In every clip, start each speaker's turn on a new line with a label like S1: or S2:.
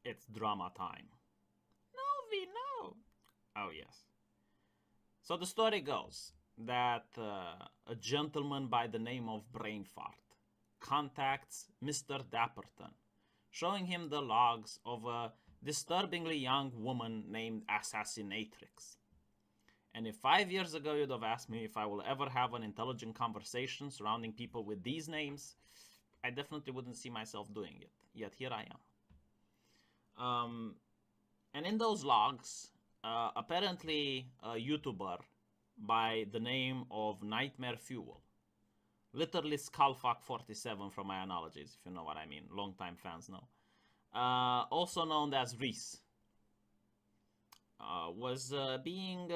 S1: It's drama time. No, V, no. Oh, yes. So the story goes that a gentleman by the name of Brainfart contacts Mr. Dapperton, showing him the logs of a disturbingly young woman named Assassinatrix. And if 5 years ago you'd have asked me if I will ever have an intelligent conversation surrounding people with these names, I definitely wouldn't see myself doing it. Yet here I am. And in those logs, apparently a YouTuber by the name of Nightmare Fuel, literally Skullfuck47 from my analogies, if you know what I mean. Longtime fans know. Also known as Reese, was being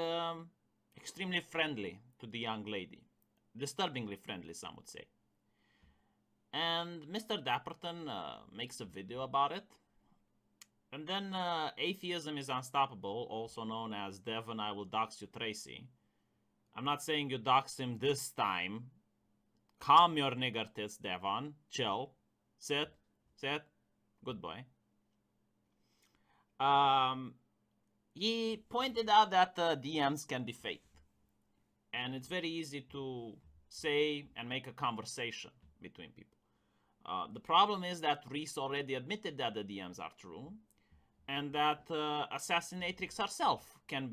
S1: extremely friendly to the young lady. Disturbingly friendly, some would say. And Mr. Dapperton makes a video about it. And then Atheism is Unstoppable, also known as Devon, I Will Dox You Tracy. I'm not saying you dox him this time. Calm your nigger tits, Devon. Chill. Sit. Good boy. He pointed out that DMs can be faked. And it's very easy to say and make a conversation between people. The problem is that Reese already admitted that the DMs are true, and that Assassinatrix herself can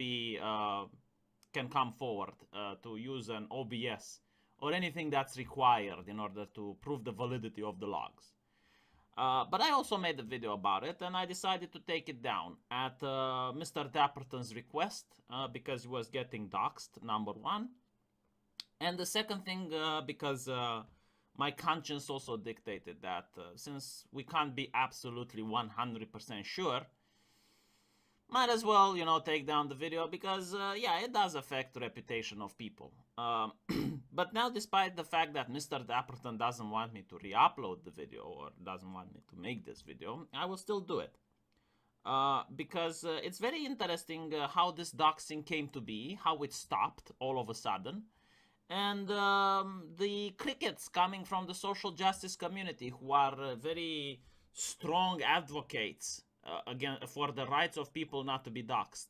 S1: come forward to use an OBS or anything that's required in order to prove the validity of the logs. But I also made a video about it, and I decided to take it down at Mr. Dapperton's request because he was getting doxxed, number one. And the second thing, because my conscience also dictated that since we can't be absolutely 100% sure, might as well, take down the video because, yeah, it does affect the reputation of people. But now, despite the fact that Mr. Dapperton doesn't want me to re-upload the video or doesn't want me to make this video, I will still do it. Because it's very interesting how this doxing came to be, how it stopped all of a sudden, and the crickets coming from the social justice community who are very strong advocates again for the rights of people not to be doxxed.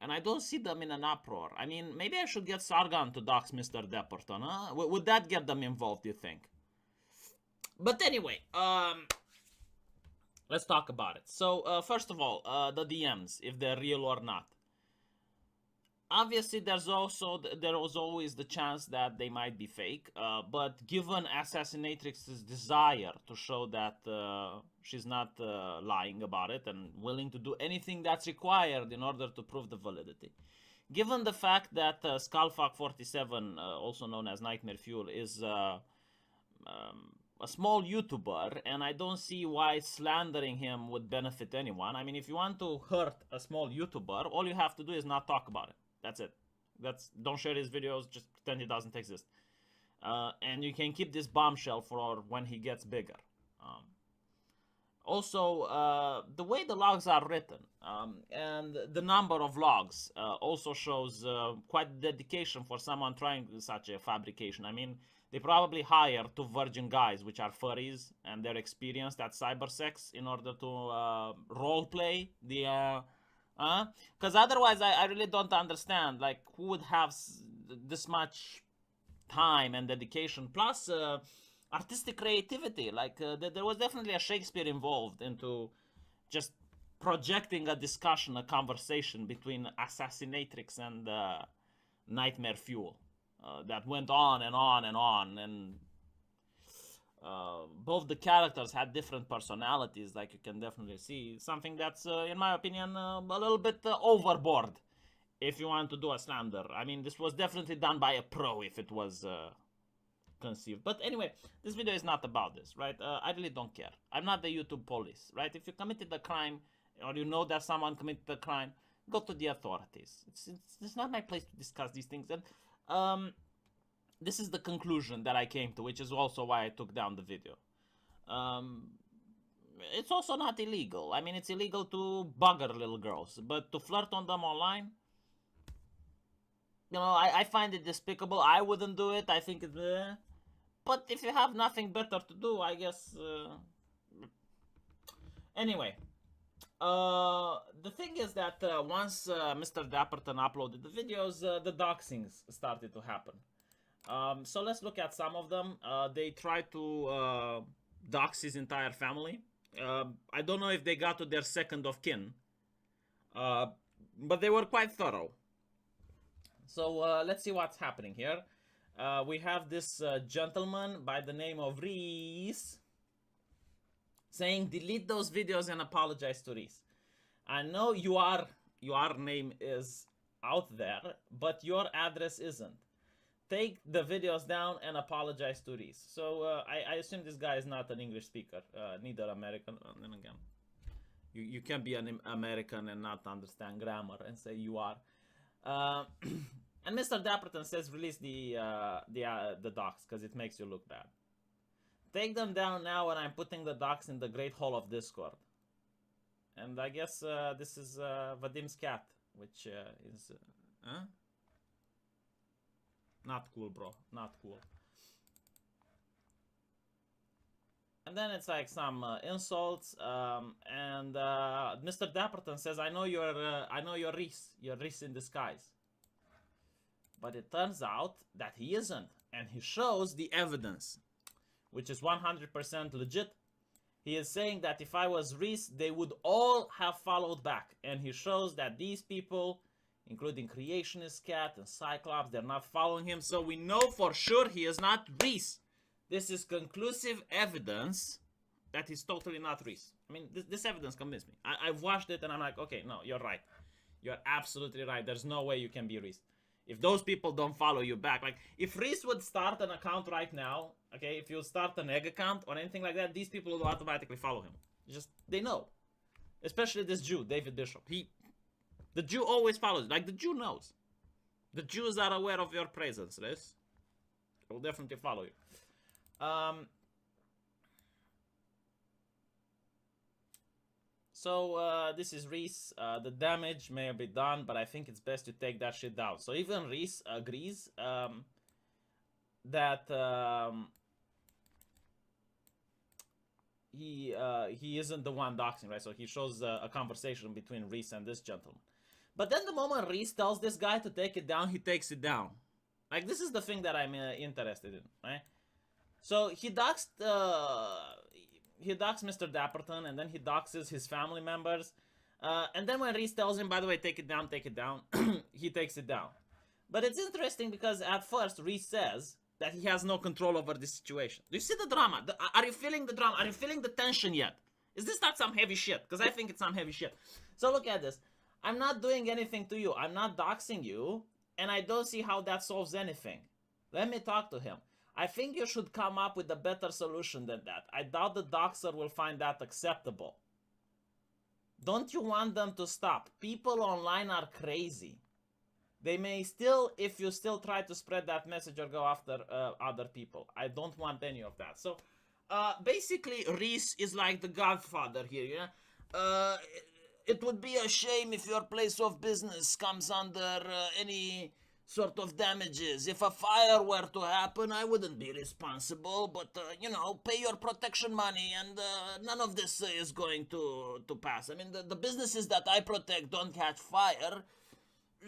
S1: And I don't see them in an uproar. I mean, maybe I should get Sargon to dox Mr. Dapperton, huh? Would that get them involved, you think? But anyway, let's talk about it. So, first of all, the DMs, if they're real or not. Obviously, there was always the chance that they might be fake, but given Assassinatrix's desire to show that she's not lying about it and willing to do anything that's required in order to prove the validity, given the fact that Skullfuck47, also known as Nightmare Fuel, is a small YouTuber, and I don't see why slandering him would benefit anyone. I mean, if you want to hurt a small YouTuber, all you have to do is not talk about it. That's it. Don't share his videos, just pretend he doesn't exist. And you can keep this bombshell for when he gets bigger. Also, the way the logs are written and the number of logs also shows quite dedication for someone trying such a fabrication. I mean, they probably hire two virgin guys, which are furries, and they're experienced at cybersex in order to roleplay the... Because otherwise, I really don't understand, like, who would have this much time and dedication, plus artistic creativity. Like, there was definitely a Shakespeare involved into just projecting a discussion, a conversation between Assassinatrix and Nightmare Fuel that went on and on and on, and both the characters had different personalities, like you can definitely see. Something that's, in my opinion, a little bit overboard if you want to do a slander. I mean, this was definitely done by a pro if it was conceived. But anyway, this video is not about this, right? I really don't care. I'm not the YouTube police, right? If you committed a crime or you know that someone committed a crime, go to the authorities. It's not my place to discuss these things. And this is the conclusion that I came to, which is also why I took down the video. It's also not illegal. I mean, it's illegal to bugger little girls, but to flirt on them online, I find it despicable. I wouldn't do it. I think but if you have nothing better to do, I guess Anyway, the thing is that once Mr. Dapperton uploaded the videos, the doxings started to happen. So let's look at some of them. They tried to dox his entire family. I don't know if they got to their second of kin, but they were quite thorough. So let's see what's happening here. We have this gentleman by the name of Reese saying delete those videos and apologize to Reese. I know your name is out there, but your address isn't. Take the videos down and apologize to Reese. So I assume this guy is not an English speaker, neither American. And again, you can be an American and not understand grammar and say you are. And Mr. Dapperton says release the docs because it makes you look bad. Take them down now, and I'm putting the docs in the Great Hall of Discord. And I guess this is Vadim's cat, which is not cool, bro. Not cool. And then it's like some insults, and Mr. Dapperton says, "I know you're Reese. You're Reese in disguise." But it turns out that he isn't, and he shows the evidence, which is 100% legit. He is saying that if I was Reese, they would all have followed back, and he shows that these people, including Creationist Cat and Cyclops, they're not following him, so we know for sure he is not Reese. This is conclusive evidence that he's totally not Reese. I mean, this evidence convinced me. I've watched it and I'm like, okay, no, you're right. You're absolutely right. There's no way you can be Reese. If those people don't follow you back, like if Reese would start an account right now, okay, if you start an egg account or anything like that, these people will automatically follow him. They know. Especially this Jew, David Bishop. The Jew always follows. Like the Jew knows. The Jews are aware of your presence, Reese. They will definitely follow you. So this is Reese. The damage may be done, but I think it's best to take that shit down. So even Reese agrees that he isn't the one doxing, right? So he shows a conversation between Reese and this gentleman. But then the moment Reese tells this guy to take it down, he takes it down. Like, this is the thing that I'm interested in, right? So he doxed Mr. Dapperton, and then he doxes his family members. And then when Reese tells him, by the way, take it down, he takes it down. But it's interesting because at first Reese says that he has no control over the situation. Do you see the drama? Are you feeling the drama? Are you feeling the tension yet? Is this not some heavy shit? Because I think it's some heavy shit. So look at this. I'm not doing anything to you. I'm not doxing you. And I don't see how that solves anything. Let me talk to him. I think you should come up with a better solution than that. I doubt the doxer will find that acceptable. Don't you want them to stop? People online are crazy. They may still, if you still try to spread that message or go after other people. I don't want any of that. So, basically, Reese is like the godfather here, you know? It would be a shame if your place of business comes under any sort of damages. If a fire were to happen, I wouldn't be responsible, but, you know, pay your protection money and none of this is going to pass. I mean, the businesses that I protect don't catch fire.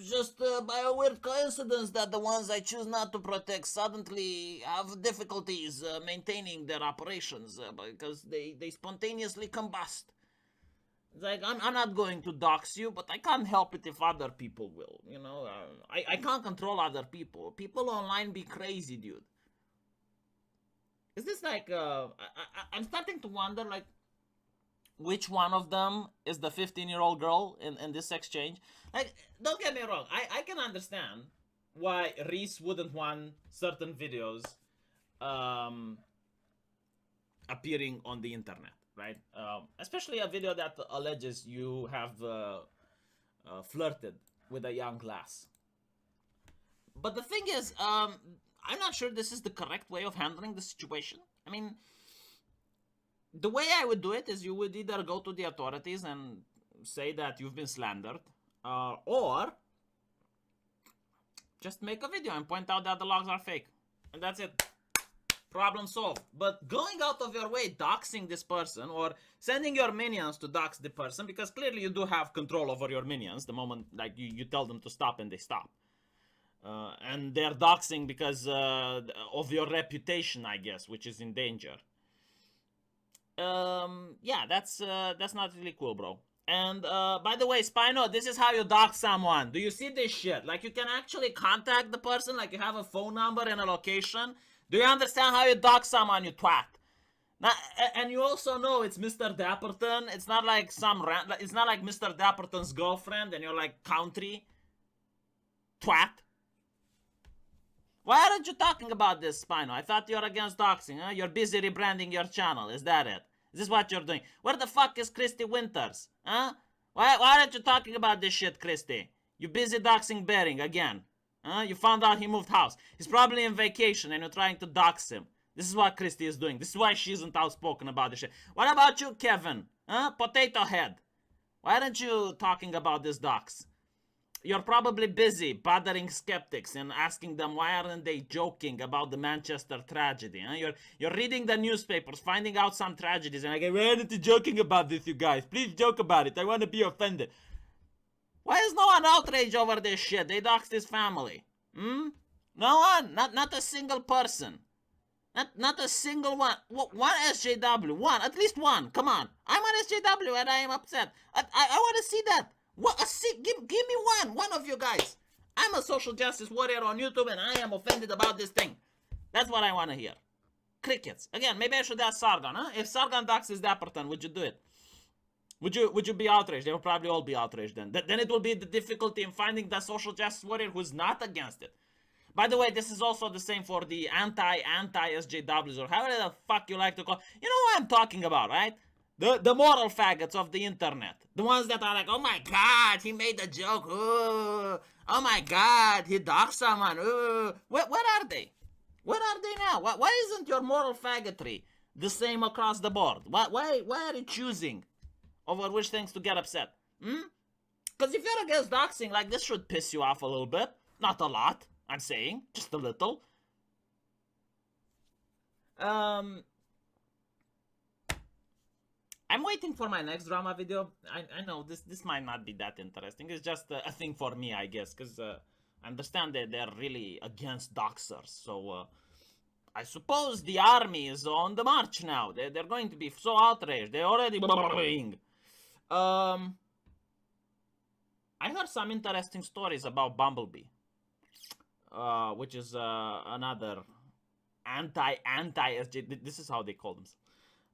S1: Just by a weird coincidence that the ones I choose not to protect suddenly have difficulties maintaining their operations because they spontaneously combust. It's like, I'm not going to dox you, but I can't help it if other people will, you know? I can't control other people. People online be crazy, dude. Is this like, I'm starting to wonder, like, which one of them is the 15-year-old girl in this exchange? Like, don't get me wrong, I can understand why Reese wouldn't want certain videos appearing on the internet. Right? Especially a video that alleges you have flirted with a young lass. But the thing is, I'm not sure this is the correct way of handling the situation. I mean, the way I would do it is you would either go to the authorities and say that you've been slandered, or just make a video and point out that the logs are fake. And that's it. problem solved. But going out of your way, doxing this person, or sending your minions to dox the person, because clearly you do have control over your minions the moment like you tell them to stop and they stop. And they're doxing because of your reputation, I guess, which is in danger. Yeah, that's not really cool, bro. And by the way, Spino, this is how you dox someone. Do you see this shit? Like, you can actually contact the person, like you have a phone number and a location. Do you understand how you dox someone, you twat? Now, and you also know it's Mr. Dapperton. It's not like it's not like Mr. Dapperton's girlfriend and you're like country twat. Why aren't you talking about this, Spino? I thought you're against doxing, huh? You're busy rebranding your channel. Is that it? Is this what you're doing? Where the fuck is Christy Winters? Huh? Why aren't you talking about this shit, Christy? You busy doxing Bering again. Huh? You found out he moved house. He's probably on vacation and you're trying to dox him. This is what Christy is doing. This is why she isn't outspoken about this shit. What about you, Kevin? Huh? Potato Head. Why aren't you talking about this dox? You're probably busy bothering skeptics and asking them why aren't they joking about the Manchester tragedy. Huh? You're reading the newspapers, finding out some tragedies, and I go, why aren't you joking about this, you guys? Please joke about it. I want to be offended. Why is no one outraged over this shit? They doxed his family. No one. Not a single person. Not a single one. One SJW. One. At least one. Come on. I'm an SJW and I am upset. I want to see that. What? Give me one. One of you guys. I'm a social justice warrior on YouTube and I am offended about this thing. That's what I want to hear. Crickets. Again, maybe I should ask Sargon, huh? If Sargon doxes Dapperton, would you do it? Would you be outraged? They will probably all be outraged then. Then it will be the difficulty in finding the social justice warrior who's not against it. By the way, this is also the same for the anti-SJWs or however the fuck you like to call. You know what I'm talking about, right? The moral faggots of the internet. The ones that are like, oh my god, he made a joke. Oh my god, he doxed someone. Where are they? Where are they now? Why isn't your moral faggotry the same across the board? Why are you choosing over which things to get upset? Because if you're against doxing, like, this should piss you off a little bit. Not a lot, I'm saying. Just a little. I'm waiting for my next drama video. I know this might not be that interesting. It's just a thing for me, I guess, because I understand that they're really against doxers. So I suppose the army is on the march now. They're going to be so outraged. They're already bullying. I heard some interesting stories about Bumblebee, which is another anti-SJ. This is how they call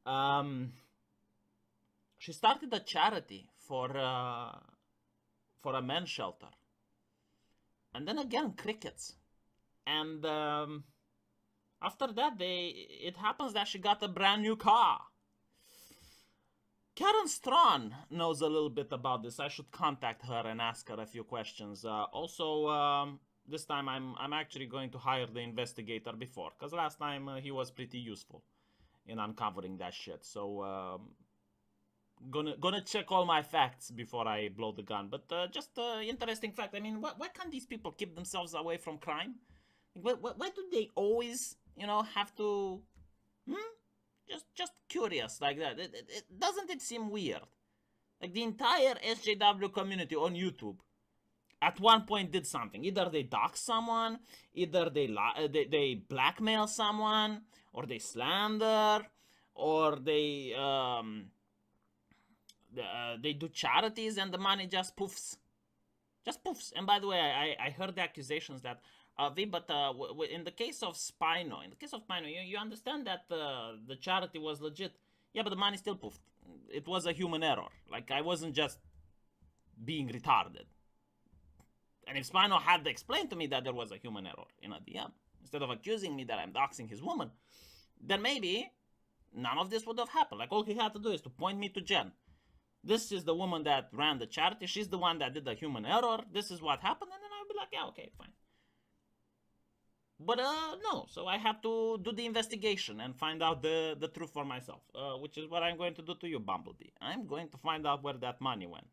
S1: them. She started a charity for a men's shelter, and then again crickets, and after that it happens that she got a brand new car. Karen Strawn knows a little bit about this. I should contact her and ask her a few questions. Also, this time I'm actually going to hire the investigator before, because last time he was pretty useful in uncovering that shit. So gonna check all my facts before I blow the gun. But just interesting fact. I mean, why can't these people keep themselves away from crime? Why do they always, have to? Just curious like that. Doesn't it seem weird? Like, the entire SJW community on YouTube at one point did something. Either they dox someone, either they blackmail someone, or they slander, or they do charities and the money just poofs. And by the way, I heard the accusations that in the case of Spino, you understand that the charity was legit. Yeah, but the money still poofed. It was a human error. Like, I wasn't just being retarded. And if Spino had explained to me that there was a human error in a DM, instead of accusing me that I'm doxing his woman, then maybe none of this would have happened. Like, all he had to do is to point me to Jen. This is the woman that ran the charity. She's the one that did the human error. This is what happened. And then I would be like, yeah, okay, fine. But no, so I have to do the investigation and find out the truth for myself, which is what I'm going to do to you, Bumblebee. I'm going to find out where that money went.